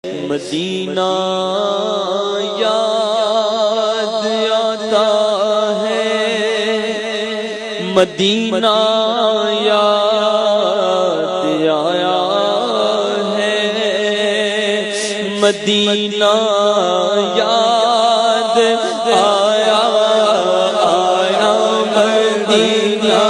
مدینہ یاد آتا ہے، مدینہ یاد آیا ہے، مدینہ یاد آیا آیا، مدینہ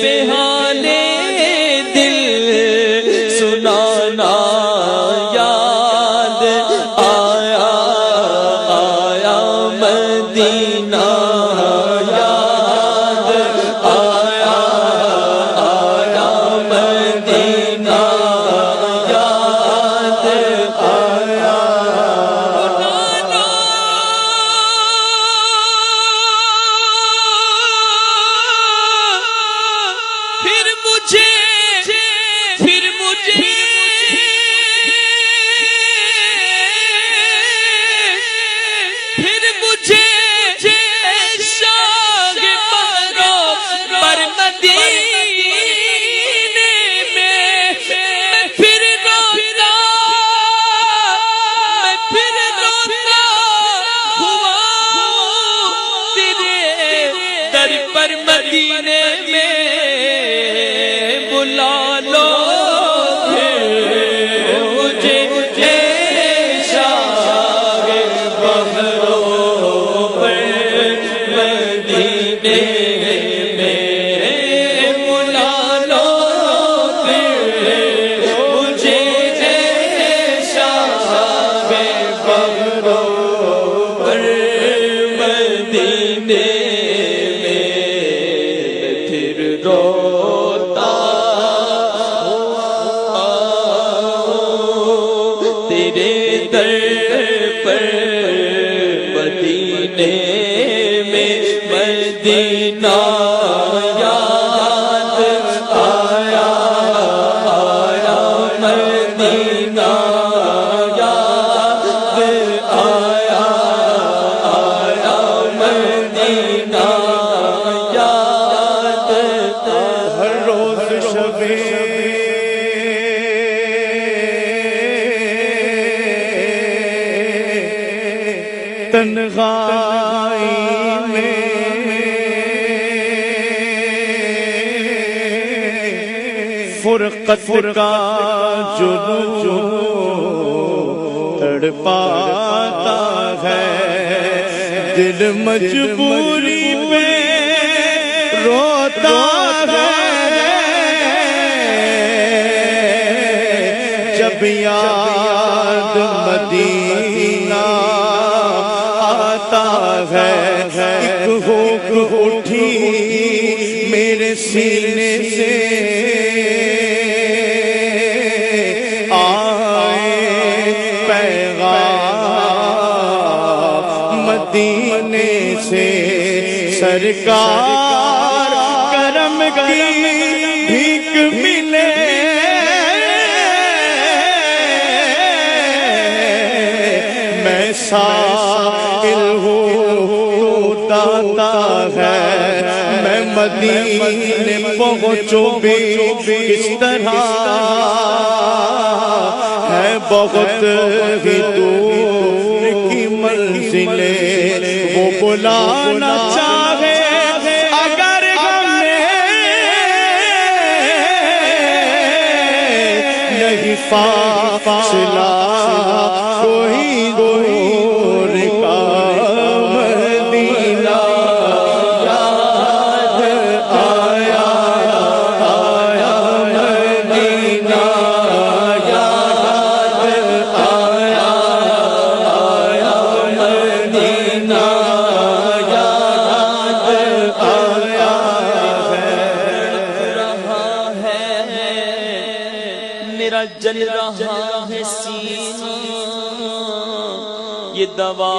پہ حالے دل سنانا یاد آیا آیا، مدینہ یاد آیا آیا، مدینہ یاد آیا۔ پر مدینے میں بلا لو مجھے شاہ بہرو مدینے میں بلا لو مجھے شاہ بہرو مدینے روتا تیرے در پر مدینے میں، مدینہ یاد آیا آیا، مدینہ یاد آیا آیا، مدینہ ہر روز شبِ تنہائی میں فرقت کا جو تڑپاتا ہے، دل مجبوری پہ روتا ہے، جب یاد مدینہ آتا ہے، ایک ہوک اٹھی میرے سینے سے، آئے پیغام مدینے سے، سرکار کرم کی بھیک ملے، میں سائل ہوں داتا ہے، میں مدینے پہنچوں بھی کس طرح، ہے بہت ہی دور کی منزلیں، وہ بلانا چاہے اگر ہمیں، نہیں فاصلہ کوئی دور کا، مدینہ یاد آیا آیا، مدینہ یاد آیا آیا، مدینہ یاد آیا ہے، میرا جل رہا ہے سینہ، یہ دوا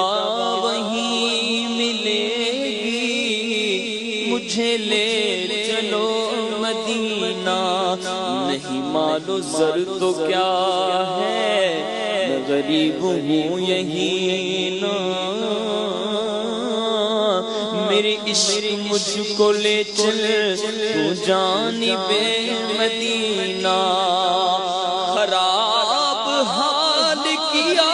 وہیں ملے گی مجھے لے چلو مدینہ، نہیں مال و زر تو کیا ہے، میں غریب ہوں یہی نا، میرے عشق مجھ کو لے چل تو جانب مدینہ، خراب حال کیا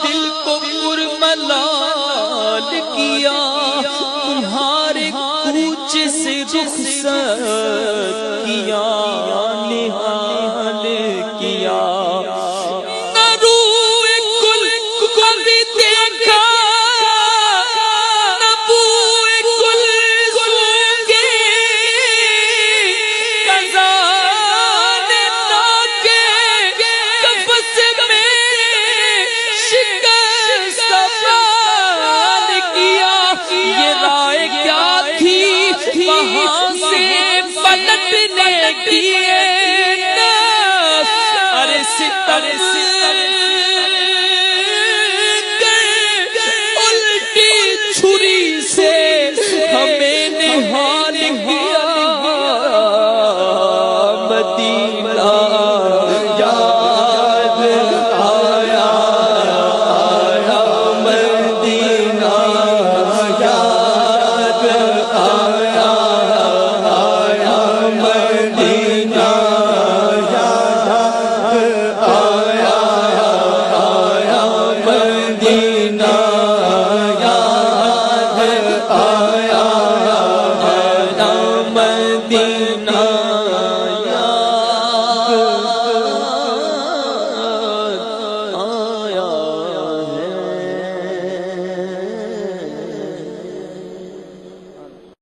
دل کو پرملال کیا، تمہارے کوچ سے رخصت کیا، نہال کیا، نہ روئے کل کبھی دیکھا، نہ بوئے کل سونگے، کزان ناکے کفس میں شکست بیان کیا، یہ رائے کیا تھی وہاں سے پلٹنے کی، ارے ستر